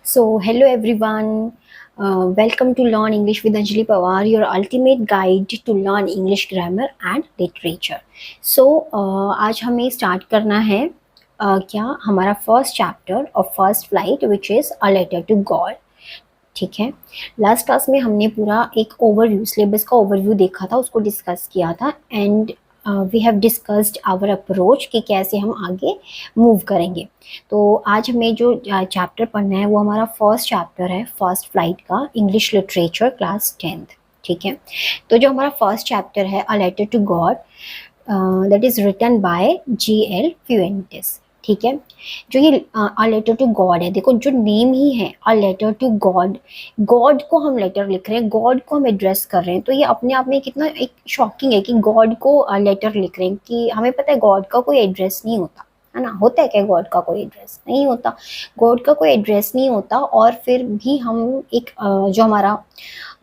Hello everyone. Welcome to Learn English with Anjali Pawar, your ultimate guide to learn English grammar and literature. आज हमें start करना है क्या हमारा first chapter of first flight which is a letter to God. ठीक है. Last class में हमने पूरा एक ओवरव्यू, सिलेबस का ओवरव्यू देखा था, उसको डिस्कस किया था and we have discussed our approach कि कैसे हम आगे मूव करेंगे. तो आज हमें जो चैप्टर पढ़ना है वो हमारा फर्स्ट चैप्टर है फर्स्ट फ्लाइट का, इंग्लिश लिटरेचर क्लास 10th. ठीक है. तो जो हमारा फर्स्ट चैप्टर है a letter to God, that is written by G.L. Fuentes. ठीक है. जो ये अ लेटर टू गॉड है, देखो जो नेम ही है a letter to God, God को हम लेटर लिख रहे हैं, गॉड को हम एड्रेस कर रहे हैं, तो ये अपने आप में कितना एक शॉकिंग है कि गॉड को लेटर लिख रहे हैं. कि हमें पता है गॉड का कोई एड्रेस नहीं होता है ना. होता है क्या गॉड का कोई एड्रेस? नहीं होता. गॉड का कोई एड्रेस नहीं होता और फिर भी हम एक जो हमारा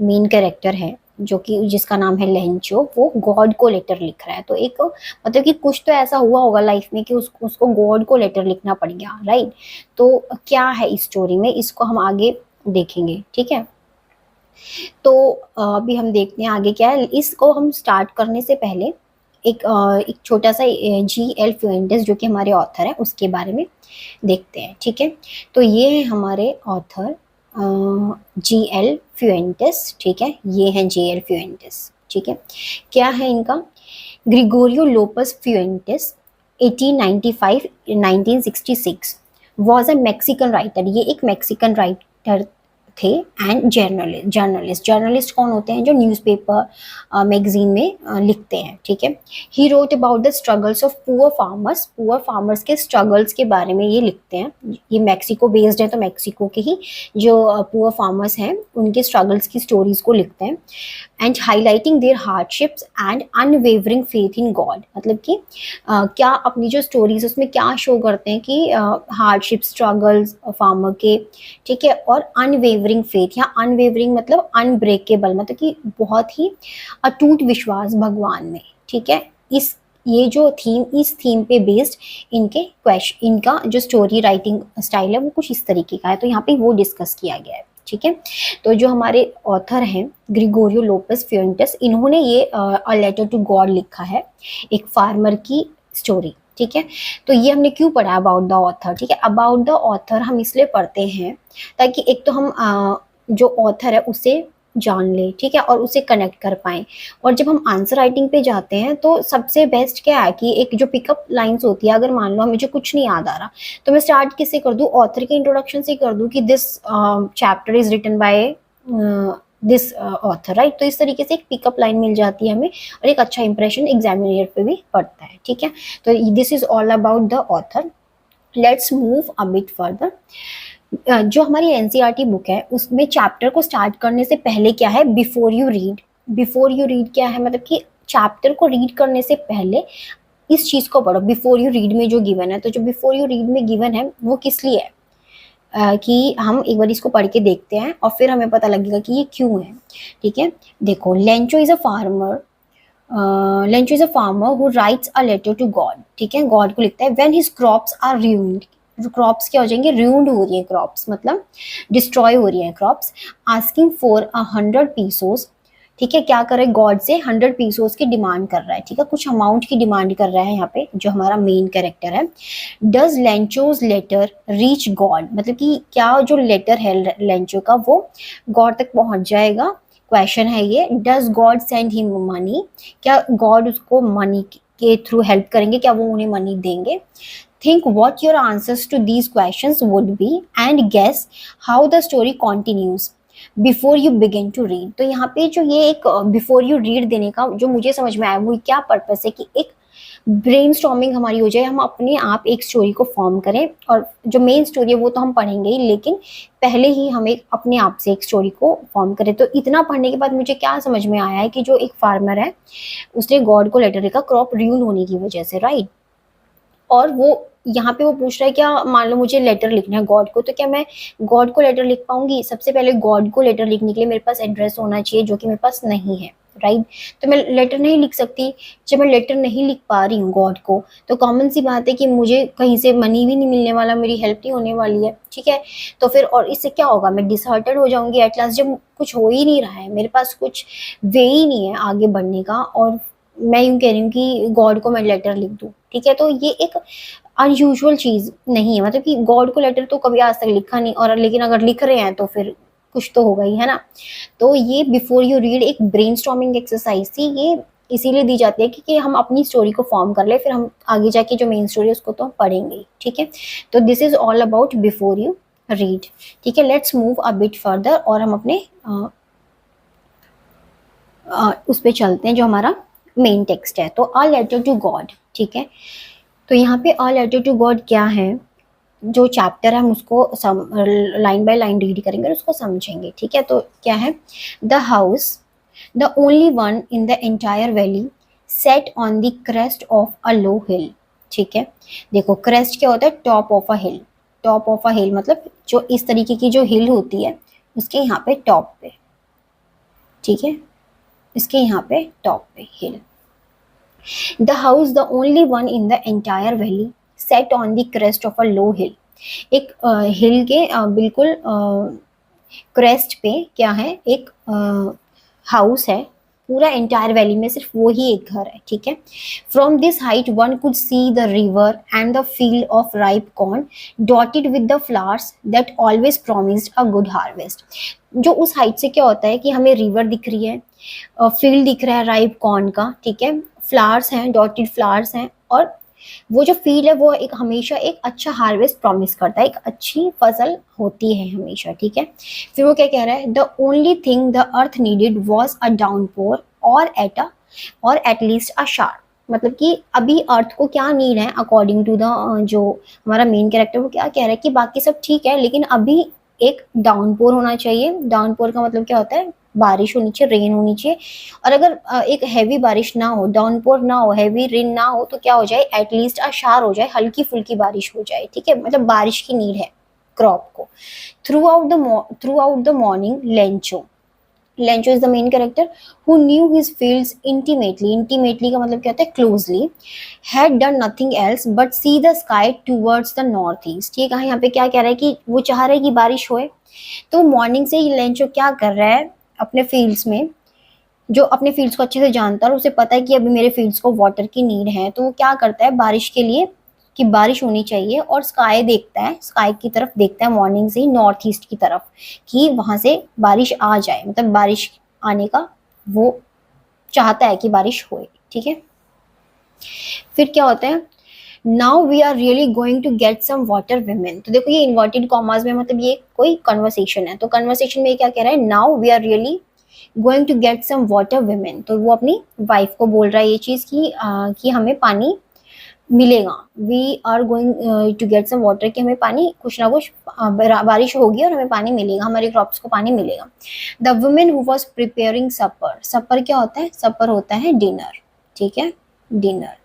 मेन कैरेक्टर है जो कि जिसका नाम है लेंचो, वो गॉड को लेटर लिख रहा है. तो एक मतलब कि कुछ तो ऐसा हुआ होगा लाइफ में कि उसको गॉड को लेटर लिखना पड़ गया, राइट. तो क्या है इस स्टोरी में, इसको हम आगे देखेंगे. ठीक है. तो अभी हम देखते हैं आगे क्या है. इसको हम स्टार्ट करने से पहले एक छोटा सा G.L. फ्यूएंटिस जो कि हमारे ऑथर हैं उसके बारे में देखते हैं. ठीक है. तो ये है हमारे ऑथर G.L. फ्यूएंटिस. ठीक है. ये हैं G.L. फ्यूएंटिस. ठीक है. क्या है इनका? Gregorio Lopez Fuentes 1895-1966 was a Mexican writer. ये एक मैक्सिकन राइटर थे एंड जर्नलिस्ट कौन होते हैं? जो न्यूज़पेपर मैगजीन में लिखते हैं. ठीक है. He wrote about the struggles of poor farmers के स्ट्रगल्स के बारे में ये लिखते हैं. ये मैक्सिको बेस्ड है, तो मैक्सिको के ही जो पुअर फार्मर्स हैं उनके स्ट्रगल्स की स्टोरीज को लिखते हैं. And highlighting their hardships and unwavering faith in God. मतलब कि क्या अपनी जो स्टोरीज उसमें क्या शो करते हैं कि हार्डशिप स्ट्रगल्स फार्मर के. ठीक है. और अनवेवरिंग फेथ, या अनवेवरिंग मतलब अनब्रेकेबल, मतलब कि बहुत ही अटूट विश्वास भगवान में. ठीक है. इस थीम पे बेस्ड इनका जो स्टोरी राइटिंग स्टाइल है वो कुछ इस तरीके का है. तो यहाँ पे वो डिस्कस किया गया है. ठीक है. तो जो हमारे ऑथर हैं ग्रिगोरियो लोपेस फ्यूएंटिस, इन्होंने ये अ लेटर टू गॉड लिखा है, एक फार्मर की स्टोरी. ठीक है. तो ये हमने क्यों पढ़ा अबाउट द ऑथर? ठीक है. अबाउट द ऑथर हम इसलिए पढ़ते हैं ताकि एक तो हम जो ऑथर है उसे जान ले. ठीक है. और उसे कनेक्ट कर पाएँ. और जब हम आंसर राइटिंग पे जाते हैं तो सबसे बेस्ट क्या है कि एक जो पिकअप लाइन्स होती है, अगर मान लो मुझे कुछ नहीं याद आ रहा तो मैं स्टार्ट किससे कर दूँ? ऑथर के इंट्रोडक्शन से कर दूँ कि this chapter is written by this author, right. तो इस तरीके से एक पिकअप लाइन मिल जाती है हमें और एक अच्छा इंप्रेशन एग्जामिनेटर पे भी पड़ता है. ठीक है. तो this is all about the author. Let's move a bit further. जो हमारी एनसीईआरटी बुक है उसमें चैप्टर को स्टार्ट करने से पहले क्या है? Before you read. Before you read क्या है? मतलब कि चैप्टर को रीड करने से पहले इस चीज़ को पढ़ो. बिफोर यू रीड में जो गिवन है, तो जो बिफोर यू रीड में गिवन है वो किस लिए है? कि हम एक बार इसको पढ़ के देखते हैं और फिर हमें पता लगेगा कि ये क्यों है. ठीक है. देखो, Lencho is a farmer who writes a letter to God. ठीक है. गॉड को लिखता है when his crops are ruined. Crops क्या हो जाएंगे? ruined हो रही है क्रॉप्स, मतलब डिस्ट्रॉय हो रही है क्रॉप्स. Asking for 100 pesos. ठीक है. क्या करे? गॉड से 100 पीसोस की डिमांड कर रहा है. ठीक है. कुछ अमाउंट की डिमांड कर रहा है यहाँ पे जो हमारा मेन कैरेक्टर है. Does Lencho's letter reach God. मतलब कि क्या जो लेटर है लेंचो का वो गॉड तक पहुंच जाएगा? क्वेश्चन है ये. Does God send him money. क्या गॉड उसको मनी के थ्रू हेल्प करेंगे? क्या वो उन्हें मनी देंगे? Think what your answers to these questions would be and guess how the story continues before you begin to read. तो यहाँ पे जो ये एक before you read देने का जो मुझे समझ में आया वो क्या पर्पस है कि एक ब्रेनस्टॉर्मिंग हमारी हो जाए, हम अपने आप एक स्टोरी को फॉर्म करें. और जो मेन स्टोरी है वो तो हम पढ़ेंगे ही, लेकिन पहले ही हम एक अपने आप से एक स्टोरी को फॉर्म करें. तो इतना पढ़ने के बाद मुझे क्या समझ में आया है कि जो एक फार्मर है उसने गॉड को लेटर लिखा क्रॉप रियून होने की वजह से, राइट. और वो यहाँ पे वो पूछ रहा है क्या मान लो मुझे लेटर लिखना है गॉड को, तो क्या मैं गॉड को लेटर लिख पाऊंगी? सबसे पहले गॉड को लेटर लिखने के लिए मेरे पास एड्रेस होना चाहिए जो कि मेरे पास नहीं है. राइट। तो मैं लेटर नहीं लिख सकती। जब मैं लेटर नहीं लिख पा रही हूँ गॉड को, तो कॉमन सी बात है कि मुझे कहीं से मनी भी नहीं मिलने वाला, मेरी हेल्प नहीं होने वाली है, ठीक है। तो फिर और इससे क्या होगा, मैं डिसहार्टेड हो जाऊंगी एट लास्ट, जब कुछ हो ही नहीं रहा है, मेरे पास कुछ वे ही नहीं है आगे बढ़ने का, और मैं यूँ कह रही हूँ कि गॉड को मैं लेटर लिख दूँ, ठीक है। तो ये एक अनयूजुअल चीज़ नहीं है, मतलब कि गॉड को लेटर तो कभी आज तक लिखा नहीं, और लेकिन अगर लिख रहे हैं तो फिर कुछ तो होगा ही, है ना। तो ये बिफोर यू रीड एक ब्रेनस्टॉर्मिंग एक्सरसाइज थी, ये इसीलिए दी जाती है कि हम अपनी स्टोरी को फॉर्म कर ले, फिर हम आगे जाके जो मेन स्टोरी है उसको तो हम पढ़ेंगे ही, ठीक है। तो this is all about before you read, ठीक है। Let's move a bit further, और हम अपने उस पे चलते हैं जो हमारा मेन टेक्स्ट है। तो अ लेटर टू गॉड, ठीक है। तो यहाँ पे अ लेटर टू गॉड क्या है, जो चैप्टर है हम उसको लाइन बाय लाइन रीड करेंगे और उसको समझेंगे, ठीक है। तो क्या है, the house, the only one in the entire valley, set on the crest of a low hill, ठीक है। देखो क्रेस्ट क्या होता है, top of a hill, top of a hill मतलब जो इस तरीके की जो हिल होती है उसके यहाँ पे टॉप पे, ठीक है, इसके यहाँ पे टॉप पे hill. The house the only one in the entire valley, set on the crest of a low hill. एक हिल के बिल्कुल क्रेस्ट पे क्या है, एक हाउस है, पूरा एंटायर वैली में सिर्फ वो ही एक घर है, ठीक है। From this height one could see the river and the field of ripe corn dotted with the flowers that always promised a good harvest. जो उस हाइट से क्या होता है कि हमें रिवर दिख रही है, फील्ड दिख रहा है राइप कॉर्न का, ठीक है, फ्लावर्स हैं, डॉटेड फ्लावर्स हैं, और वो जो फील्ड है वो एक हमेशा एक अच्छा हार्वेस्ट प्रॉमिस करता है, एक अच्छी फसल होती है हमेशा, ठीक है। फिर वो क्या कह रहा है, the only thing the earth needed was a downpour और एट लीस्ट अ शार। मतलब कि अभी अर्थ को क्या नीड है, अकॉर्डिंग टू द जो हमारा मेन कैरेक्टर वो क्या कह रहा है कि बाकी सब ठीक है लेकिन अभी एक डाउनपोर होना चाहिए। डाउनपोर का मतलब क्या होता है, बारिश होनी चाहिए, रेन होनी चाहिए। और अगर एक हैवी बारिश ना हो, डाउनपोर ना हो, हैवी रेन ना हो, तो क्या हो जाए, एटलीस्ट अशार हो जाए, हल्की फुल्की बारिश हो जाए, ठीक है। मतलब बारिश की नीड है क्रॉप को। Through out the morning Lencho is the main character who knew his fields intimately. Intimately का मतलब क्या होता है, closely. Had done nothing else but see the sky towards the north east. ठीक है, यहाँ पे क्या कह रहा है कि वो चाह रहा है कि बारिश होए, तो मॉर्निंग से ही लेंचो क्या कर रहा है अपने फील्ड्स में, जो अपने फील्ड्स को अच्छे से जानता है और उसे पता है कि अभी मेरे फील्ड्स को वाटर की नीड है, तो वो क्या करता है बारिश के लिए कि बारिश होनी चाहिए, और स्काई देखता है, स्काई की तरफ देखता है मॉर्निंग से ही नॉर्थ ईस्ट की तरफ कि वहां से बारिश आ जाए, मतलब बारिश आने का वो चाहता है कि बारिश होए, ठीक है। फिर क्या होता है, now we are really going to get some water women. तो देखो ये इन्वर्टेड कॉमास में मतलब ये कोई कन्वर्सेशन है, तो कन्वर्सेशन में क्या कह रहा है, now we are really going to get some water women. तो वो अपनी वाइफ को बोल रहा है ये चीज़ कि हमें पानी मिलेगा, we are going to get some water, कि हमें पानी कुछ ना कुछ बारिश होगी और हमें पानी मिलेगा, हमारे क्रॉप्स को पानी मिलेगा। The women who was preparing supper, supper क्या होता है, सपर होता है डिनर, ठीक है, dinner.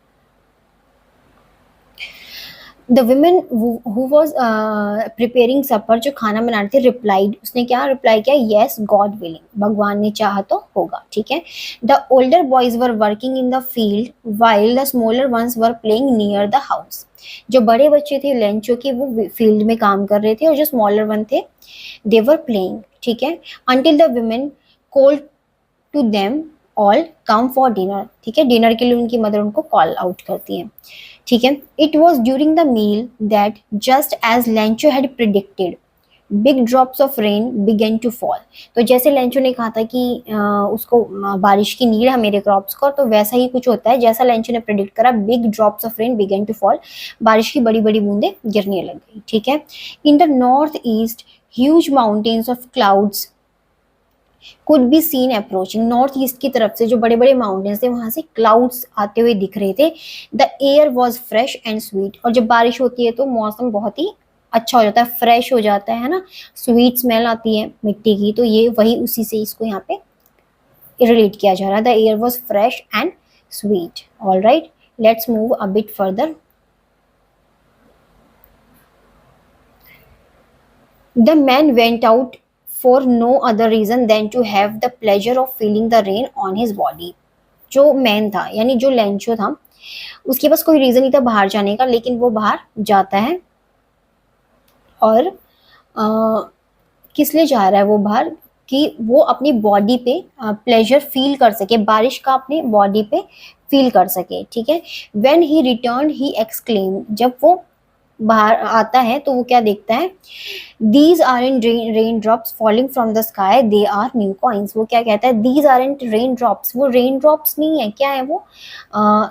The women who was preparing supper, जो खाना बना रही थी, रिप्लाइड, उसने क्या रिप्लाई किया, येस गॉड विलिंग, भगवान ने चाहा तो होगा, ठीक है। The older boys were working in the field while the smaller ones were playing near the house. जो बड़े बच्चे थे लेंचो के वो फील्ड में काम कर रहे थे, और जो स्मॉलर वन थे दे वर प्लेइंग, ठीक है। Until the woman called to them all come for dinner, ठीक है, डिनर के लिए उनकी मदर उनको कॉल आउट करती है, ठीक है। It was during the meal that just as Lencho had predicted big drops of rain began to fall. तो जैसे लेंचो ने कहा था कि उसको बारिश की नीड है मेरे क्रॉप्स को, तो वैसा ही कुछ होता है जैसा लेंचो ने प्रिडिक्ट करा, big drops of rain began to fall, बारिश की बड़ी बड़ी बूंदें गिरने लग गई, ठीक है। In the north east huge mountains of clouds could be seen approaching. North east की तरफ से जो बड़े बड़े माउंटेन्स थे वहां से क्लाउड्स आते हुए दिख रहे थे। The air was fresh and sweet, और जब बारिश होती है तो मौसम बहुत ही अच्छा हो जाता है, फ्रेश हो जाता है ना, स्वीट स्मेल आती है मिट्टी की, तो ये वही उसी से इसको यहाँ पे रिलेट किया जा रहा है। The air was fresh and sweet. All right, let's move a bit further. The man went out for no other reason than to have the pleasure of feeling the rain on his body. जो man था यानी जो Lencho था, उसके पास कोई reason नहीं था बाहर जाने का, लेकिन वो बाहर जाता है। और किस लिए जा रहा है वो बाहर? कि वो अपनी बॉडी पे प्लेजर फील कर सके, बारिश का अपनी बॉडी पे फील कर सके, ठीक है। When he return he exclaim, जब वो बाहर आता है तो वो क्या देखता है? These are in rain drops falling from the sky, they are new coins. वो क्या कहता है? These are in rain drops, वो रेन ड्रॉप्स नहीं है, क्या है वो?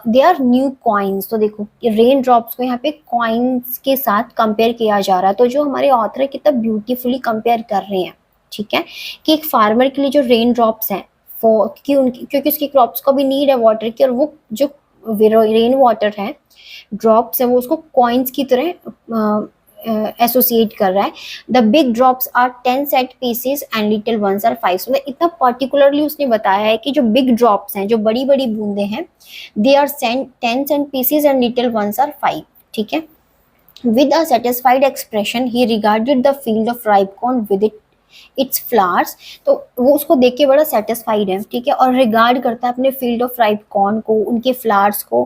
They are new coins. तो देखो रेन ड्रॉप्स को यहाँ पे कॉइन्स के साथ कंपेयर किया जा रहा है। तो जो हमारे ऑथर है कितना ब्यूटीफुली कंपेयर कर रहे हैं, ठीक है, कि एक फार्मर के लिए जो रेन ड्रॉप्स हैं क्योंकि उसकी क्रॉप्स को भी नीड है वाटर की, और वो जो रेन वाटर है, ड्रॉप्स है, वो उसको कॉइन्स की तरह एसोसिएट कर रहा है। The big drops are 10 cent pieces and little ones are 5। मतलब इतना पर्टिकुलरली उसने बताया है कि जो बिग ड्रॉप्स हैं, जो बड़ी बड़ी बूंदे हैं, they are 10 cent pieces and little ones are 5, ठीक है। With a satisfied expression, he regarded the field of ripe corn with it's flowers. तो वो उसको देख के बड़ा सेटिस्फाइड है, ठीक है, और रिगार्ड करता है अपने फील्ड ऑफ राइप कॉर्न को, उनके फ्लावर्स को,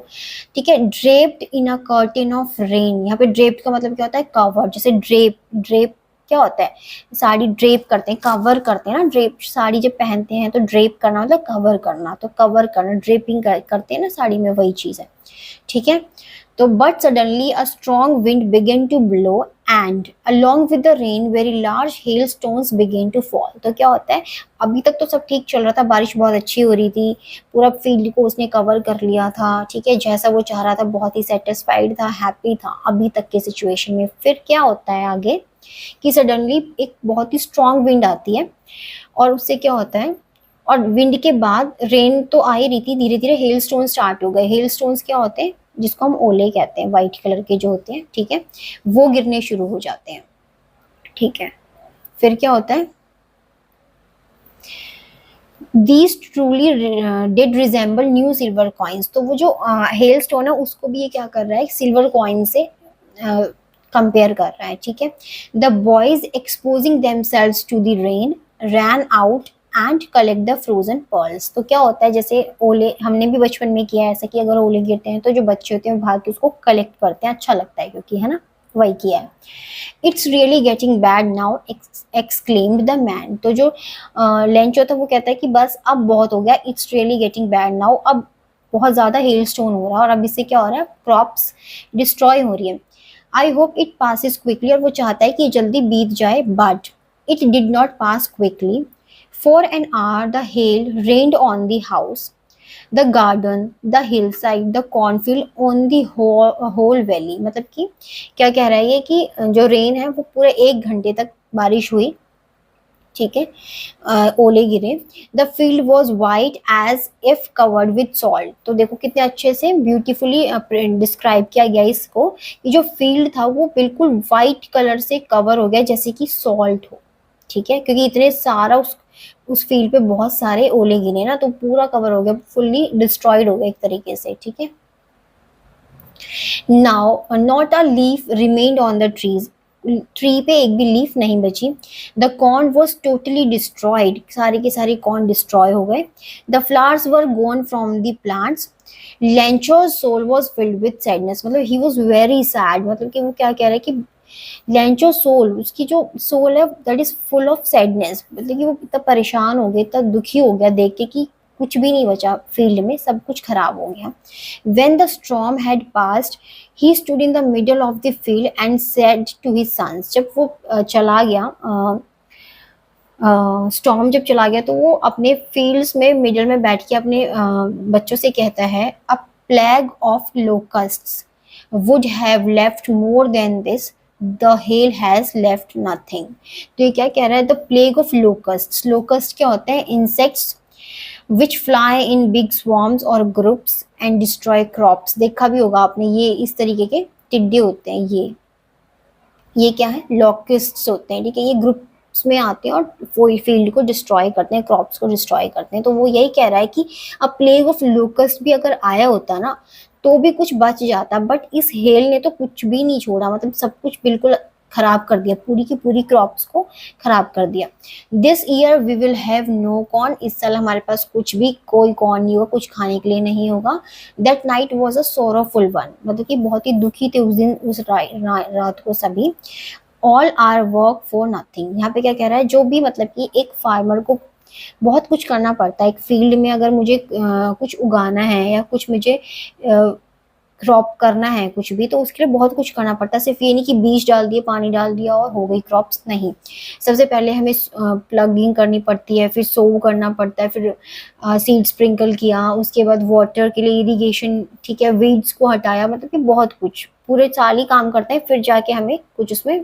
ठीक है। Draped in a curtain of rain, यहाँ पे ड्रेप्ड का मतलब क्या होता है? कवर। जैसे ड्रेप, ड्रेप क्या होता है? साड़ी ड्रेप करते हैं, कवर करते हैं ना। ड्रेप साड़ी जब पहनते हैं तो ड्रेप करना मतलब कवर करना, तो कवर करना, ड्रेपिंग करते हैं ना साड़ी में, वही चीज है, ठीक है। तो but suddenly a strong wind began to blow and along with the rain very large hailstones began to fall। तो क्या होता है? अभी तक तो सब ठीक चल रहा था, बारिश बहुत अच्छी हो रही थी, पूरा फील्ड को उसने कवर कर लिया था, ठीक है, जैसा वो चाह रहा था, बहुत ही सेटिस्फाइड था, हैप्पी था अभी तक के सिचुएशन में। फिर क्या होता है आगे कि सडनली एक बहुत ही स्ट्रॉन्ग विंड आती है, और उससे क्या होता है? और विंड के बाद रेन तो आ ही रही थी, धीरे धीरे हेल स्टोन स्टार्ट हो गए। हेल स्टोन्स क्या होते हैं? जिसको हम ओले कहते हैं, व्हाइट कलर के जो होते हैं, ठीक है, वो गिरने शुरू हो जाते हैं, ठीक है। फिर क्या होता है? These truly did resemble new silver coins। तो वो जो हेल स्टोन है उसको भी ये क्या कर रहा है? सिल्वर कॉइन से कंपेयर कर रहा है, ठीक है। The boys exposing themselves to the rain ran out and collect the frozen pearls. तो क्या होता है? जैसे ओले हमने भी बचपन में किया है ऐसा, कि अगर ओले गिरते हैं तो जो बच्चे होते हैं वो भाग के उसको कलेक्ट करते हैं, अच्छा लगता है क्योंकि, है ना, वही किया है। It's really getting bad now exclaimed the man. तो जो लेंचो था वो कहता है कि बस अब बहुत हो गया, it's really getting bad now, अब बहुत ज़्यादा हेल स्टोन हो रहा है और अब इससे क्या हो रहा है? क्रॉप्स डिस्ट्रॉय हो रही है। I hope it passes quickly, और वो चाहता है कि जल्दी बीत जाए, but it did not pass quickly. For an hour the hail rained on the house, the garden, the hillside, the cornfield, on the whole valley. मतलब कि क्या कह रहा है ये कि जो रेन है वो पूरे 1 घंटे तक बारिश हुई, ठीक है, ओले गिरे। The field was white as if covered with salt. तो देखो कितने अच्छे से ब्यूटीफुली डिस्क्राइब किया गया इसको, कि जो फील्ड था वो बिल्कुल वाइट कलर से कवर हो गया जैसे कि सॉल्ट हो, ठीक है, क्योंकि इतने सारा उस फील्ड पे बहुत सारे ओले गिरे ना, तो पूरा कवर हो गया, फुल्ली डिस्ट्रॉयड हो गया एक तरीके से, ठीक है। Now not a leaf remained on the trees, tree पे एक भी लीफ नहीं बची। The corn was totally destroyed, सारे के सारे कॉर्न डिस्ट्रॉय हो गए। The flowers were gone from the plants. Lencho's soul was filled with sadness. मतलब ही वॉज वेरी सैड, मतलब कि वो क्या कह रहा है कि लेंचो सोल, उसकी जो सोल है that is full of sadness, मतलब कि वो इतना परेशान हो गया, इतना दुखी हो गया देख के कि कुछ भी नहीं बचा फील्ड में, सब कुछ खराब हो गया। When the storm had passed, he stood in the middle of the field and said to his sons। जब वो चला गया, स्टॉर्म जब चला गया तो वो अपने फील्ड्स में मिडल में बैठ के अपने बच्चों से कहता है, a plague of locusts would have left more than this, the hail has left nothing। तो ये क्या कह रहा है? द प्लेग ऑफ लोकस्ट्स, लोकस्ट क्या होते हैं? Insects which fly in big swarms or groups and destroy crops। देखा भी होगा आपने, ये इस तरीके के टिड्डे होते हैं, ये क्या है? लॉकिस्ट्स होते हैं, ठीक है, ये ग्रुप्स में आते हैं और फील्ड को डिस्ट्रॉय करते हैं, क्रॉप्स को डिस्ट्रॉय करते हैं। तो वो यही कह रहा है कि अब प्लेग ऑफ लोकस्ट भी अगर आया होता ना तो भी कुछ बच जाता, बट इस हेल ने तो कुछ भी नहीं छोड़ा, मतलब सब कुछ बिल्कुल खराब कर दिया, पूरी की पूरी क्रॉप्स को खराब कर दिया। This year we will have no corn, इस साल हमारे पास कुछ भी कोई कॉर्न नहीं होगा, कुछ खाने के लिए नहीं होगा। That night was a sorrowful one, मतलब कि बहुत ही दुखी थे उस दिन, उस रात को सभी। All our work for nothing, यहाँ पे क्या कह रहा है, जो भी मतलब कि एक फार्मर को बहुत कुछ करना पड़ता है एक फील्ड में, अगर मुझे कुछ उगाना है या कुछ मुझे क्रॉप करना है कुछ भी, तो उसके लिए बहुत कुछ करना पड़ता है। सिर्फ ये नहीं कि बीज डाल दिए, पानी डाल दिया और हो गई क्रॉप्स, नहीं। सबसे पहले हमें प्लगिंग करनी पड़ती है, फिर सोव करना पड़ता है, फिर सीड स्प्रिंकल किया, उसके बाद वाटर के लिए इरिगेशन, ठीक है, वीड्स को हटाया, मतलब कि बहुत कुछ पूरे साल ही काम करते हैं, फिर जाके हमें कुछ उसमें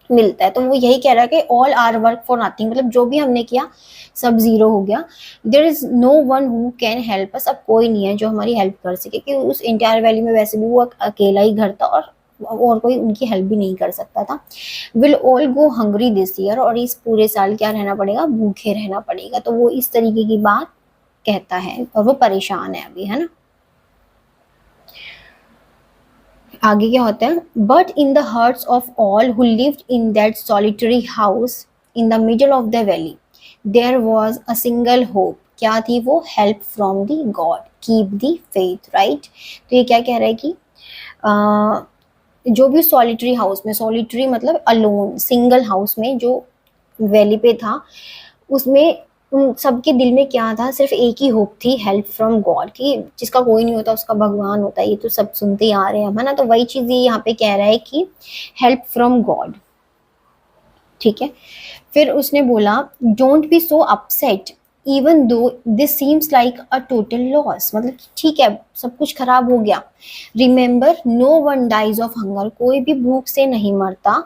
मिलता है। तो वो यही कह रहा है कि all our work for nothing, मतलब जो भी हमने किया सब जीरो हो गया। There is no one who can help us, अब कोई नहीं है जो हमारी हेल्प कर सके, कि उस इंटायर वैली में वैसे भी वो अकेला ही घर था और कोई उनकी हेल्प भी नहीं कर सकता था। Will all go hungry this year, और इस पूरे साल क्या रहना पड़ेगा, भूखे रहना पड़ेगा। तो वो इस तरीके की बात कहता है और वो परेशान है अभी, है ना। आगे क्या होता है, but in the hearts of all who lived in that solitary house in the middle of the valley there was a single hope, क्या थी वो, help from the God, keep the faith, right. तो ये क्या कह रहा है कि जो भी सॉलिटरी हाउस में, सॉलिटरी मतलब अलोन, सिंगल हाउस में जो वैली पे था, उसमें उन सबके दिल में क्या था, सिर्फ एक ही होप थी, हेल्प फ्रॉम गॉड, कि जिसका कोई नहीं होता उसका भगवान होता है, ये तो सब सुनते ही आ रहे हैं हम, है ना। तो वही चीज ये यहाँ पे कह रहा है कि हेल्प फ्रॉम गॉड, ठीक है। फिर उसने बोला, don't be so upset even though this seems like a total loss, मतलब ठीक है सब कुछ खराब हो गया। Remember no one dies of hunger, कोई भी भूख से नहीं मरता।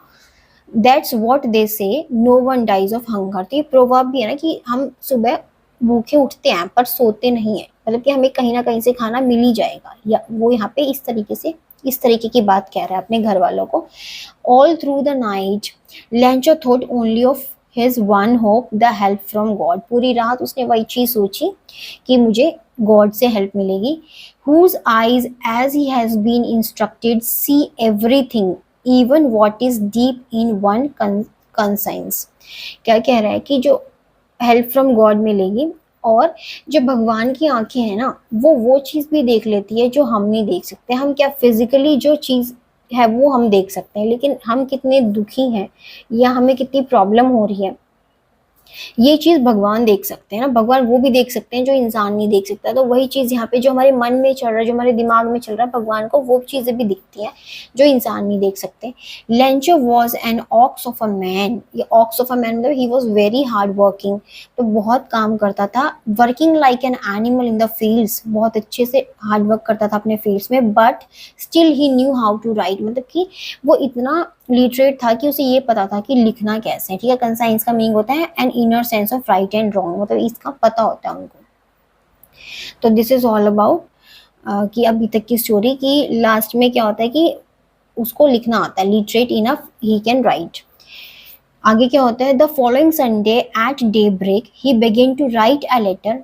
That's what they say, no one dies of hunger, तो ये प्रोवर्ब भी है ना कि हम सुबह भूखे उठते हैं पर सोते नहीं है, मतलब कि हमें कहीं ना कहीं से खाना मिल ही जाएगा, या वो यहाँ पे इस तरीके से, इस तरीके की बात कह रहा है अपने घर वालों को। All through the night Lencho thought only of his one hope, the help from God, पूरी रात उसने वही चीज सोची कि मुझे गॉड से हेल्प मिलेगी। whose eyes as he has been instructed see everything even what is deep in one conscience, क्या कह रहा है कि जो हेल्प फ्रॉम गॉड मिलेगी, और जो भगवान की आंखें हैं ना, वो चीज़ भी देख लेती है जो हम नहीं देख सकते। हम क्या फिजिकली जो चीज़ है वो हम देख सकते हैं, लेकिन हम कितने दुखी हैं या हमें कितनी प्रॉब्लम हो रही है, ये चीज भगवान देख सकते हैं ना, भगवान वो भी देख सकते हैं जो इंसान नहीं देख सकता। तो वही चीज यहाँ पे जो हमारे मन में चल रहा है, जो हमारे दिमाग में चल रहा है, भगवान को वो चीजें भी दिखती हैं जो इंसान नहीं देख सकते। Lencho was an ox of a man, ये ऑक्स ऑफ अ मैन मतलब he was very hard working, तो बहुत काम करता था। Working like an animal in the fields, बहुत अच्छे से हार्ड वर्क करता था अपने फील्ड्स में। But still he knew how to write, मतलब कि वो इतना लिटरेट था कि उसे ये पता था कि लिखना कैसे है, ठीक है। कंसाइंस का मीनिंग होता है an inner sense of right and wrong, मतलब इसका पता होता है उनको। तो दिस इज ऑल अबाउट कि अभी तक की स्टोरी की लास्ट में क्या होता है कि उसको लिखना आता है, literate enough he can write. आगे क्या होता है, the following Sunday at daybreak he began to write a letter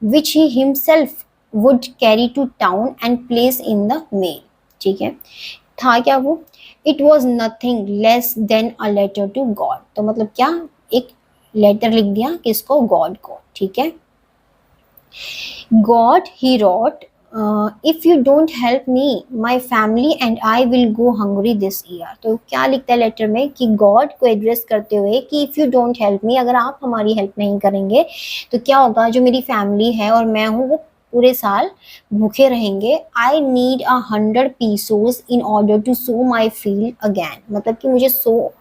which he himself would carry to town and place in the mail, ठीक है। था क्या वो, it was nothing less than a letter to God, तो मतलब क्या, एक letter लिख दिया किसको, गॉड को, ठीक है। God he wrote, if you don't help me my family and I will go hungry this year, तो क्या लिखता है लेटर में कि गॉड को एड्रेस करते हुए कि इफ यू डोंट हेल्प मी, अगर आप हमारी हेल्प नहीं करेंगे तो क्या होगा, जो मेरी फैमिली है और मैं हूँ वो पूरे साल भूखे रहेंगे। I need 100 pesos in order to sow my field again, मतलब कि मुझे 100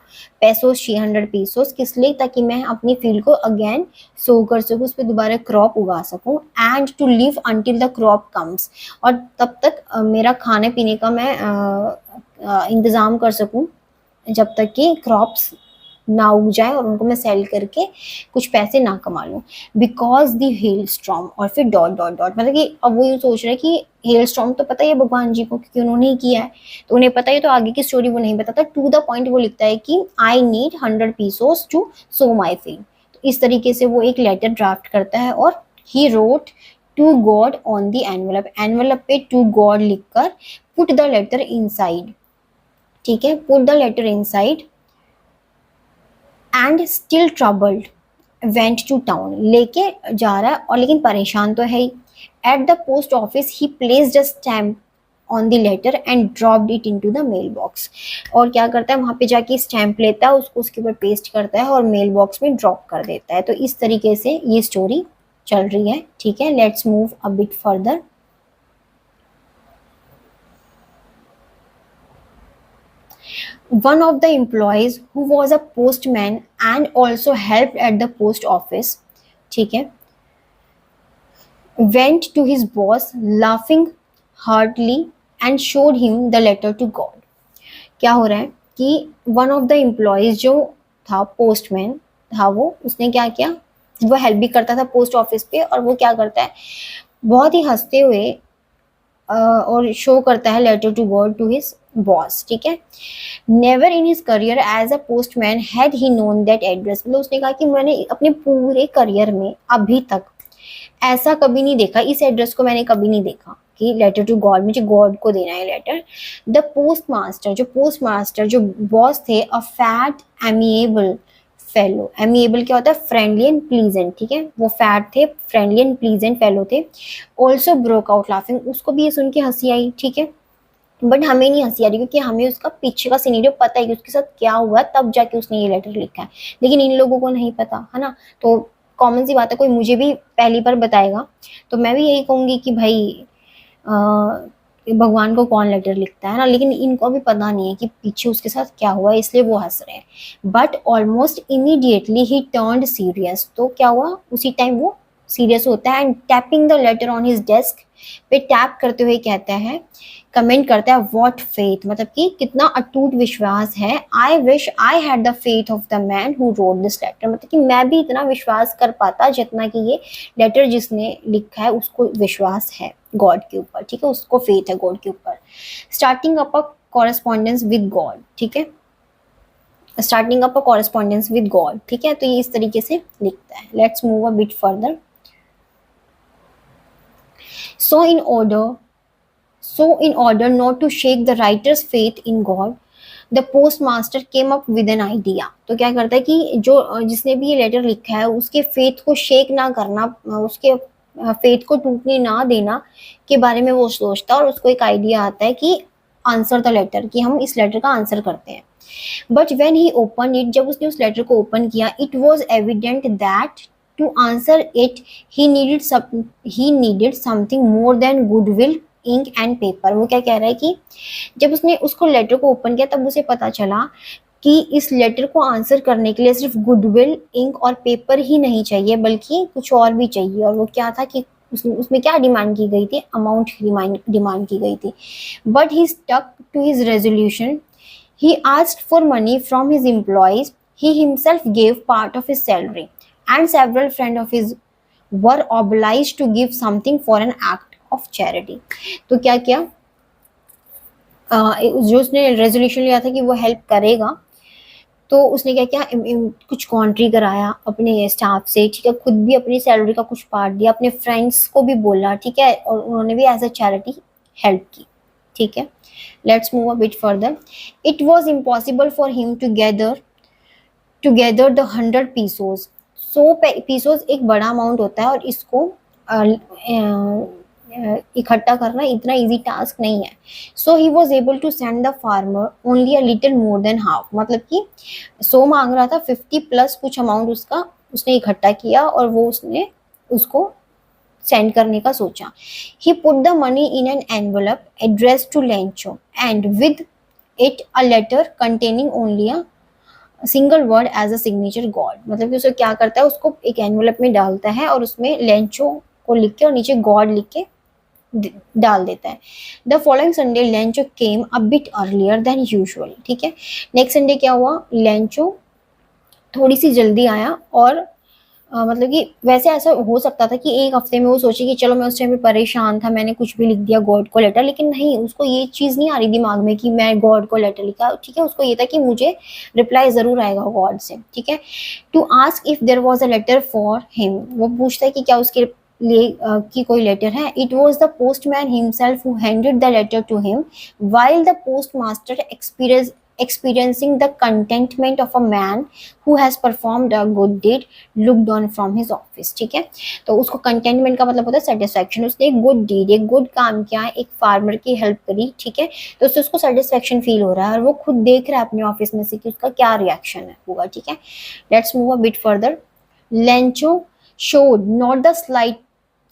पैसोस चाहिए, 100 पीसोस, किस लिए, ताकि मैं अपनी फील्ड को अगेन सो कर सकूँ, उस पर दोबारा क्रॉप उगा सकूँ। And to live until the crop comes, और तब तक मेरा खाने पीने का मैं इंतज़ाम कर सकूँ जब तक कि क्रॉप्स ना उग जाए और उनको मैं सेल करके कुछ पैसे ना कमा लूँ। बिकॉज द हेल स्टॉर्म, और फिर डॉट डॉट डॉट, मतलब कि अब वो ये सोच रहे हैं कि हेल स्टॉर्म तो पता ही है भगवान जी को क्योंकि उन्होंने ही किया है, तो उन्हें पता है, तो आगे की स्टोरी वो नहीं बताता, टू द पॉइंट वो लिखता है कि I need 100 pesos to sow my field. तो इस तरीके से वो एक लेटर ड्राफ्ट करता है और he wrote to God on the envelope, envelope पे टू गॉड लिखकर पुट द लेटर इनसाइड, ठीक है, put the letter inside and still troubled went to town, लेके जा रहा है और लेकिन परेशान तो है ही। At the post office he placed a stamp on the letter and dropped it into the mail box. और क्या करता है, वहां पे जाके स्टैम्प लेता है, उसको उसके ऊपर पेस्ट करता है और मेल बॉक्स में ड्रॉप कर देता है। तो इस तरीके से ये स्टोरी चल रही है। ठीक है, let's move a bit further. One of the employees who was a postman and also helped at the post office, ठीक है, went to his boss laughing heartily and showed him the letter to God. क्या हो रहा है कि one of the employees जो था, postman था, वो उसने क्या किया, वो हेल्प भी करता था पोस्ट ऑफिस पे, और वो क्या करता है, बहुत ही हंसते हुए और शो करता है letter to God to his boss. ठीक है, never in his career as a postman had he known that address, मतलब उसने कहा कि मैंने अपने पूरे करियर में अभी तक ऐसा कभी नहीं देखा, इस एड्रेस को मैंने कभी नहीं देखा कि लेटर टू गॉड, मुझे गॉड को देना है लेटर। द पोस्ट मास्टर जो बॉस थे, a fat amiable fellow, amiable क्या होता है, फ्रेंडली एंड प्लीजेंट। ठीक है, वो फैट थे, फ्रेंडली एंड प्लीजेंट फेलो थे। ऑल्सो ब्रोक आउट लाफिंग, उसको भी ये सुन के हंसी आई। ठीक है, बट हमें नहीं हंसी आ रही क्योंकि हमें उसका पीछे का सिनेरियो पता है कि उसके साथ क्या हुआ, तब जाके उसने ये लेटर लिखा है, लेकिन इन लोगों को नहीं पता है ना। तो कॉमन सी बात है, कोई मुझे भी पहली बार बताएगा तो मैं भी यही कहूंगी कि भाई भगवान को कौन लेटर लिखता है ना, लेकिन इनको भी पता नहीं है कि पीछे उसके साथ क्या हुआ है, इसलिए वो हंस रहे हैं। But almost immediately he turned serious, तो क्या हुआ, उसी टाइम वो सीरियस होता है and tapping the later on his desk पे टैप करते हुए कहता है, कमेंट करता है, व्हाट फेथ, मतलब कि कितना अटूट विश्वास है। I wish I had the faith of the man who wrote this letter, मतलब कि मैं भी इतना विश्वास कर पाता जितना कि ये लेटर जिसने लिखा है उसको विश्वास है गॉड के ऊपर। ठीक है, उसको फेथ है गॉड के ऊपर। Starting up a correspondence with God, ठीक है, starting up a correspondence with God. ठीक है, तो ये इस तरीके से लिखता है। Let's move a bit further. So in order not to shake the writer's faith in God, the postmaster came up with an idea। तो क्या करता है कि जो जिसने भी ये लेटर लिखा है उसके फेथ को शेक ना करना, उसके फेथ को टूटने ना देना के बारे में वो सोचता है, और उसको एक आइडिया आता है कि आंसर द लेटर, कि हम इस लेटर का आंसर करते हैं। But when he open it, जब उसने उस लेटर को ओपन किया, it was evident that to answer it he needed something more than goodwill, ink and paper. वो क्या कह रहा है कि जब उसने उसको लेटर को ओपन किया तब उसे पता चला कि इस लेटर को आंसर करने के लिए सिर्फ गुडविल, इंक और पेपर ही नहीं चाहिए, बल्कि कुछ और भी चाहिए। और वो क्या था कि उसमें क्या डिमांड की गई थी, अमाउंट डिमांड की गई थी। But he stuck to his resolution. He asked for money from his employees. He himself gave part of his salary, and several friends of his were obliged to give something for an act of charity. तो क्या किया, जो उसने resolution लिया था कि वो help करेगा, तो उसने क्या किया, कुछ कॉन्ट्री कराया अपने स्टाफ से। ठीक है, खुद भी अपनी सैलरी का कुछ पार्ट दिया, अपने फ्रेंड्स को भी बोला। ठीक है, और उन्होंने भी एज अ चैरिटी हेल्प की। ठीक है, let's move a bit further. It was impossible for him to gather the 100 pesos. 100 pesos एक बड़ा अमाउंट होता है, और इसको इकट्ठा करना इतना इजी टास्क नहीं है। So he was able to send the farmer only a little more than half, मतलब कि 100 मांग रहा था, 50 प्लस कुछ अमाउंट उसका उसने इकट्ठा किया और वो उसने उसको सेंड करने का सोचा। He put the money in an envelope address to Lencho and with it a letter containing only a single word as a signature God, मतलब कि उसे क्या करता है, उसको एक एनवलप में डालता है और उसमें लेंचो को लिख के और नीचे गॉड लिख के डाल देता है। The following Sunday Lencho came a bit earlier than usual. ठीक है, नेक्स्ट संडे क्या हुआ, लेंचो थोड़ी सी जल्दी आया, और मतलब कि वैसे ऐसा हो सकता था कि एक हफ्ते में वो सोचे कि चलो, मैं उस टाइम पे परेशान था, मैंने कुछ भी लिख दिया गॉड को लेटर, लेकिन नहीं, उसको ये चीज़ नहीं आ रही दिमाग में कि मैं गॉड को लेटर लिखा। ठीक है, उसको ये था कि मुझे रिप्लाई ज़रूर आएगा गॉड से। ठीक है, to ask if there was a letter for him, वो पूछता है कि क्या उसके की कोई लेटर है. It was the postman himself who handed the letter to him while the postmaster experiencing the contentment of a man who has performed a good deed looked on from his office. ठीक है, तो उसको containment का मतलब होता है satisfaction. उसने एक गुड डीड, एक गुड काम किया, एक फार्मर की हेल्प करी. ठीक है, तो उससे उसको सेटिस्फेक्शन फील हो रहा है और वो खुद देख रहा है अपने ऑफिस में से कि उसका क्या रिएक्शन होगा. ठीक है, let's move a bit further. Lencho showed not the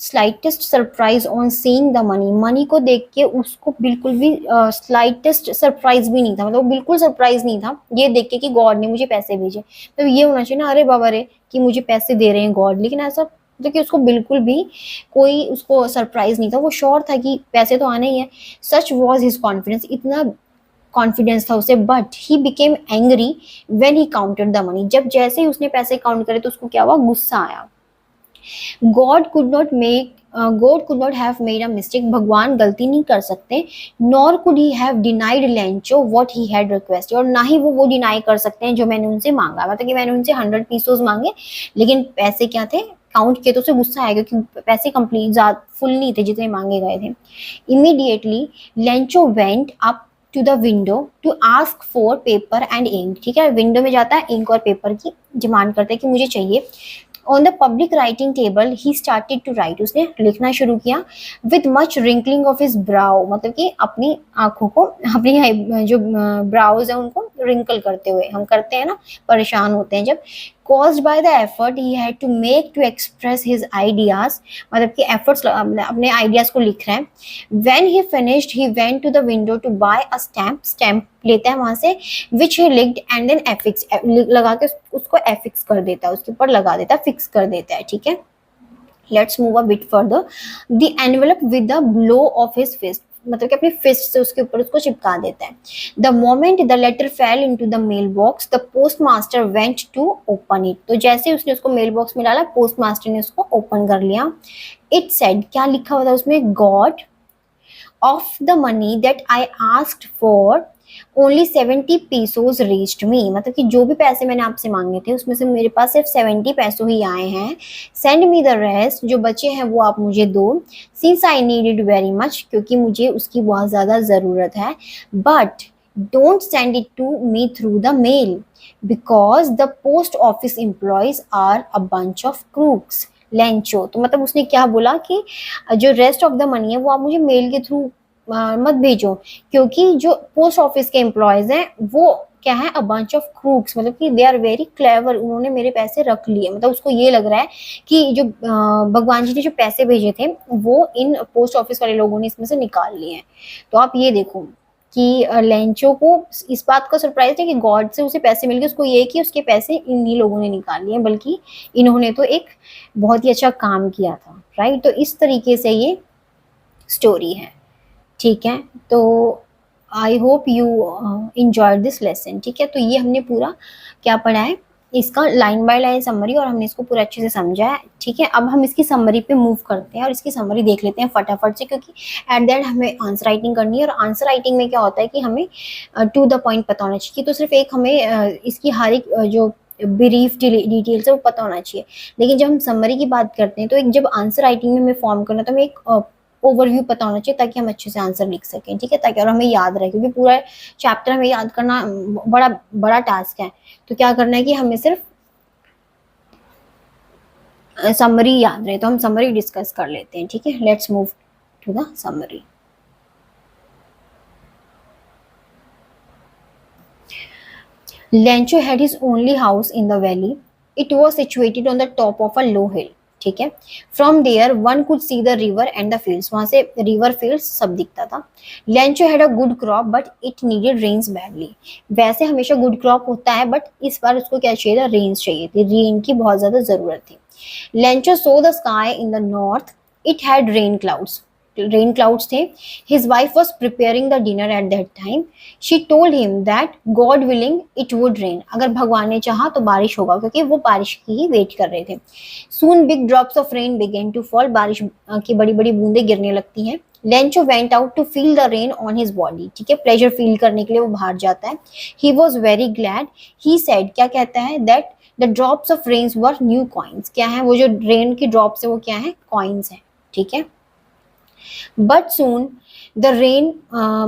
slightest surprise on seeing the money. Money को देख के उसको बिल्कुल भी स्लाइटेस्ट सरप्राइज भी नहीं था, मतलब बिल्कुल सरप्राइज नहीं था ये देख के कि गॉड ने मुझे पैसे भेजे. तो ये होना चाहिए ना, अरे बाबा रे कि मुझे पैसे दे रहे हैं गॉड, लेकिन ऐसा मतलब कि उसको बिल्कुल भी कोई उसको सरप्राइज नहीं था. वो श्योर था कि पैसे तो आने ही है. सच वॉज हिज कॉन्फिडेंस, इतना कॉन्फिडेंस था उसे. But he became angry when he counted the money. जब जैसे ही उसने पैसे काउंट करे तो उसको क्या हुआ, गुस्सा आया. God could not have made a mistake. भगवान गलती नहीं कर सकते. Nor could he have denied Lencho what he had requested. और ना ही वो डिनाई कर सकते हैं जो मैंने उनसे मांगा. मतलब कि मैंने उनसे 100 पीसोस मांगे, लेकिन पैसे क्या थे, काउंट किए तो उसे गुस्सा आएगा क्योंकि पैसे कंप्लीट फुल नहीं थे जितने मांगे गए थे. Immediately Lencho went up to the window to ask for paper and ink. ठीक है, विंडो में जाता है, इंक और पेपर की डिमांड करता है कि मुझे चाहिए. On the public writing table he started to write. उसने लिखना शुरू किया. with much wrinkling of his brow, मतलब कि अपनी आंखों को, अपनी जो ब्राउज है उनको रिंकल करते हुए, हम करते हैं ना, परेशान होते हैं जब. caused by the effort he had to make to express his ideas, मतलब कि efforts अपने ideas को लिख रहे हैं. when he finished he went to the window to buy a stamp लेता है वहां से, which he licked and then affix लगा के उसको affix कर देता है, उसके ऊपर लगा देता है, फिक्स कर देता है. ठीक है, let's move a bit further. the envelope with the blow of his fist, मतलब कि अपनी फिस्ट से उसके ऊपर उसको चिपका देता है. The moment the letter fell into the mail box the post master went to open it. तो जैसे उसने उसको मेल बॉक्स में डाला, पोस्ट मास्टर ने उसको ओपन कर लिया. इट सेड, क्या लिखा हुआ था उसमें, God of the money that I asked for only 70 pesos reached me. मतलब कि जो भी पैसे मैंने आपसे मांगे थे उसमें से मेरे पास सिर्फ 70 पैसों ही आए हैं. सेंड मी द रेस्ट, जो बचे हैं वो आप मुझे दो. Since I need it very much, क्योंकि मुझे उसकी बहुत ज़्यादा ज़रूरत है. But don't send it to me through the mail because the post office employees are a bunch of crooks. Lencho, तो मतलब उसने क्या बोला कि जो रेस्ट ऑफ द मनी है वो आप मुझे मेल के थ्रू मत भेजो, क्योंकि जो पोस्ट ऑफिस के एम्प्लॉयज हैं वो क्या है, अ बंच ऑफ क्रूक्स, मतलब कि दे आर वेरी क्लेवर, उन्होंने मेरे पैसे रख लिए. मतलब उसको ये लग रहा है कि जो भगवान जी ने जो पैसे भेजे थे वो इन पोस्ट ऑफिस वाले लोगों ने इसमें से निकाल लिए हैं. तो आप ये देखो कि लेंचो को इस बात का सरप्राइज है कि गॉड से उसे पैसे मिल गए, उसको ये कि उसके पैसे इन्हीं लोगों ने निकाल लिए, बल्कि इन्होंने तो एक बहुत ही अच्छा काम किया था. राइट, तो इस तरीके से ये स्टोरी है. ठीक है, तो आई hope you enjoy this lesson. ठीक है, तो ये हमने पूरा क्या पढ़ा है, इसका लाइन बाय लाइन समरी, और हमने इसको पूरा अच्छे से समझा है. ठीक है, अब हम इसकी समरी पे मूव करते हैं और इसकी समरी देख लेते हैं फटाफट से, क्योंकि एट द एंड हमें आंसर राइटिंग करनी है. और आंसर राइटिंग में क्या होता है कि हमें टू द पॉइंट पता होना चाहिए. तो सिर्फ एक हमें इसकी हर एक जो ब्रीफ डिटेल्स है वो पता होना चाहिए. लेकिन जब हम समरी की बात करते हैं तो एक जब आंसर राइटिंग में हमें फॉर्म करना, तो हमें एक ओवरव्यू पता होना चाहिए ताकि हम अच्छे से आंसर लिख सकें. ठीक है, ताकि और हमें याद रहे, क्योंकि पूरा चैप्टर हमें याद करना बड़ा बड़ा टास्क है. तो क्या करना है कि हमें सिर्फ समरी याद रहे. तो हम समरी डिस्कस कर लेते हैं. ठीक है, let's move to the summary. Lencho had his only house in the valley. It was situated on the top of a low hill. ठीक है, from there one could see the river and the fields. वहां से river fields सब दिखता था. Lencho had a good crop but it needed rains badly. वैसे हमेशा good crop होता है, बट इस बार उसको क्या चाहिए था, रेन्स चाहिए थी. रेन की बहुत ज्यादा जरूरत थी. Lencho so the sky in the north. It had rain clouds थे. His wife was preparing the dinner at that time. She told him that God willing it would rain. अगर भगवान ने चाहा तो बारिश होगा, क्योंकि वो बारिश की ही वेट कर रहे थे. Soon big drops of rain began to fall. बारिश की बड़ी बड़ी बूंदें गिरने लगती हैं. Lencho went out to feel the rain on his body, ठीक है, प्लेजर फील करने के लिए वो बाहर जाता है. He was very glad. He said, क्या कहता है, that the drops of rains were new coins. क्या है वो जो रेन की ड्रॉप्स है वो क्या है, कॉइन्स है, ठीक है. But soon the rain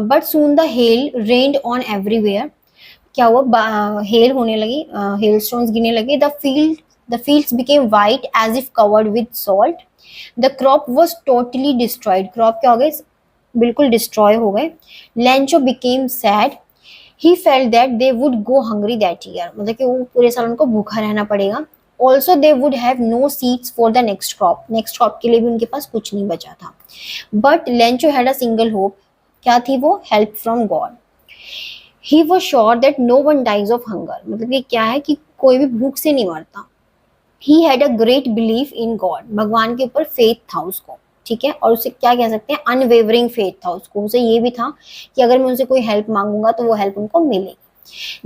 but soon the hail rained on everywhere. क्या हुआ, हेल होने लगी, हेल स्टोन्स गिरने लगे. The fields became white as if covered with salt. The crop was totally destroyed. Crop क्या हो गए, बिल्कुल डिस्ट्रॉय हो गए. Lencho became sad. He felt that they would go hungry that year. मतलब कि वो पूरे साल उनको भूखा रहना पड़ेगा. Also they would have no seeds for the next crop. Next crop के लिए भी उनके पास कुछ नहीं बचा था. But Lencho had a single hope. क्या थी वो, help from God. He was sure that no one dies of hunger. मतलब कि क्या है कि कोई भी भूख से नहीं मरता. He had a great belief in God. भगवान के ऊपर फेथ था उसको, ठीक है. और उसे क्या कह सकते हैं, अनवेवरिंग फेथ था उसको. उसे ये भी था कि अगर मैं उनसे कोई हेल्प मांगूंगा तो वो हेल्प उनको मिलेगी.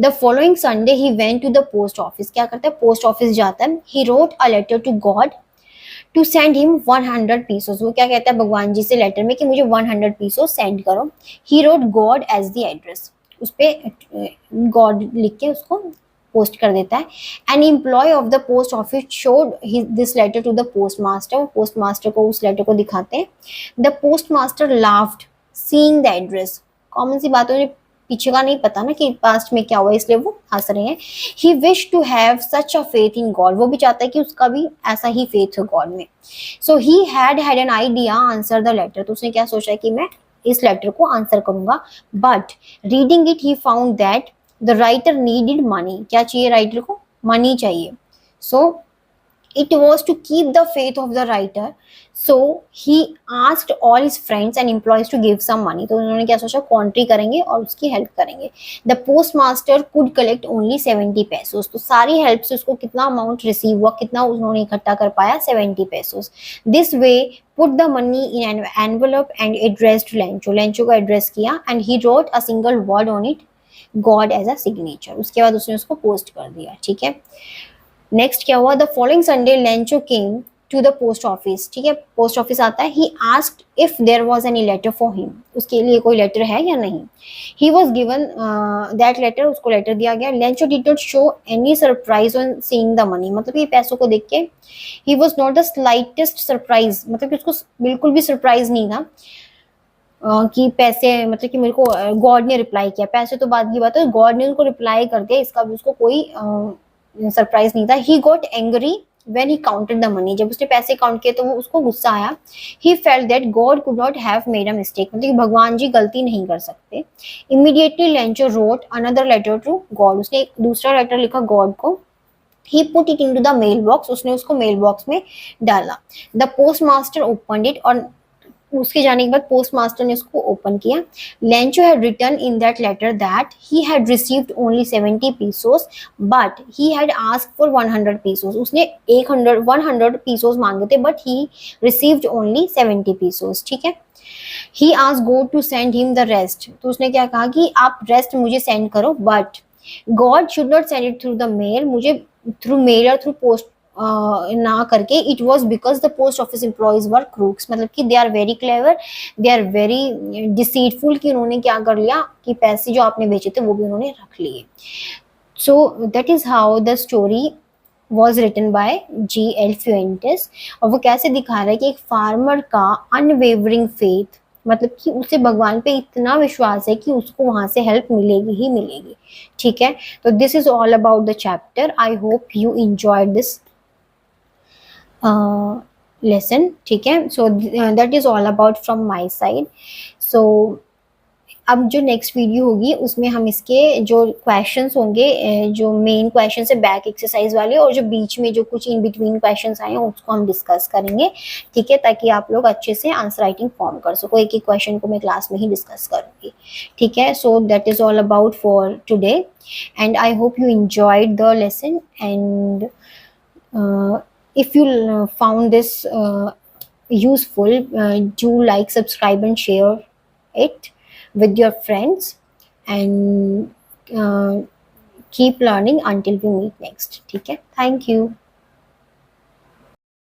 The following Sunday he went to the post office. क्या करता है, पोस्ट ऑफिस जाता है. He wrote a letter to God to send him 100 pesos. वो क्या कहता है भगवान जी से लेटर में कि मुझे 100 पीसोस सेंड करो. He wrote God as the address. उस पर गॉड लिख के उसको पोस्ट कर देता है. An employee of the post office showed this letter to the post master. Post master को उस लेटर को दिखाते हैं. The post master laughed seeing the address. Common सी बात है, पीछे का नहीं पता ना कि पास्ट में क्या हुआ, इसलिए वो हंस रहे हैं. He wish to have such a faith in God. वो भी चाहता है कि उसका भी ऐसा ही फेथ हो गॉड में. So he had an idea answer the letter. तो उसने क्या सोचा है कि मैं इस लेटर को आंसर करूंगा. But reading it he found that the writer needed money. क्या चाहिए राइटर को, मनी चाहिए. सो it was to keep the faith of the writer, so he asked all his friends and employees to give some money. तो उन्होंने क्या सोचा, कॉन्ट्री करेंगे और उसकी हेल्प करेंगे. The post master could collect only 70 pesos. तो सारी हेल्प से उसको कितना अमाउंट रिसीव हुआ, कितना उन्होंने इकट्ठा कर पाया, 70 pesos. This way put the money in an envelope and addressed Lencho. Lencho को एड्रेस किया and he wrote a single word on it, God as a signature. उसके बाद उसने उसको पोस्ट कर दिया, ठीक है. नेक्स्ट क्या हुआ, the following Sunday Lencho came to the post office. ठीक है, पोस्ट ऑफिस आता है. He asked if there was any letter for him. उसके लिए कोई लेटर है या नहीं. He was given that letter. उसको लेटर दिया गया. Lencho did not show any surprise on seeing the money. मतलब ये पैसों को देख के he was not the slightest surprise. मतलब कि उसको बिल्कुल भी सरप्राइज नहीं था कि पैसे, मतलब कि मेरे को गॉड ने रिप्लाई किया. पैसे तो बाद की बात है, गॉड ने उनको रिप्लाई कर दिया, इसका भी उसको कोई सरप्राइज नहीं था. He got angry when he counted the money. जब उसने पैसे काउंट किए तो वो उसको गुस्सा आया. He felt that God could not have made a mistake. मतलब कि भगवान जी गलती नहीं कर सकते. Immediately Lencho wrote another letter to God. उसने एक दूसरा लेटर लिखा गॉड को. He put it into the mail box. उसने उसको मेल बॉक्स में डाला. The post master opened it. और उसके जाने के बाद पोस्ट मास्टर ने उसको ओपन किया. Lencho had written in that letter that he had received only 70 pesos but he had asked for 100 pesos. उसने 100 पीसोस मांगे थे but he received only 70 pesos. ठीक है. He asked God to send him the rest. तो उसने क्या कहा कि आप रेस्ट मुझे सेंड करो, but God should not send it through the mail. मुझे थ्रू मेल और थ्रू पोस्ट ना करके. It was because the post office employees were crooks. मतलब कि they are very clever, they are very deceitful. कि उन्होंने क्या कर लिया कि पैसे जो आपने बेचे थे वो भी उन्होंने रख लिए. So that is how the story was written by G.L. Fuentes. और वो कैसे दिखा रहा है कि एक फार्मर का अनवेवरिंग फेथ, मतलब कि उसे भगवान पे इतना विश्वास है कि उसको वहां से हेल्प मिलेगी ही मिलेगी. ठीक है. तो this is all about the chapter. I hope you enjoyed this lesson. ठीक है. So that is all about from my side. So अब जो नेक्स्ट वीडियो होगी उसमें हम इसके जो क्वेश्चंस होंगे, जो मेन क्वेश्चन है बैक एक्सरसाइज वाले, और जो बीच में जो कुछ इन बिटवीन क्वेश्चंस आए हैं उसको हम डिस्कस करेंगे. ठीक है, ताकि आप लोग अच्छे से आंसर राइटिंग फॉर्म कर सको. एक एक क्वेश्चन को मैं क्लास में ही डिस्कस करूंगी. ठीक है. So that is all about for today and I hope you enjoyed the lesson. And if you found this useful, do like, subscribe and share it with your friends, and keep learning until we meet next. ठीक है. Thank you.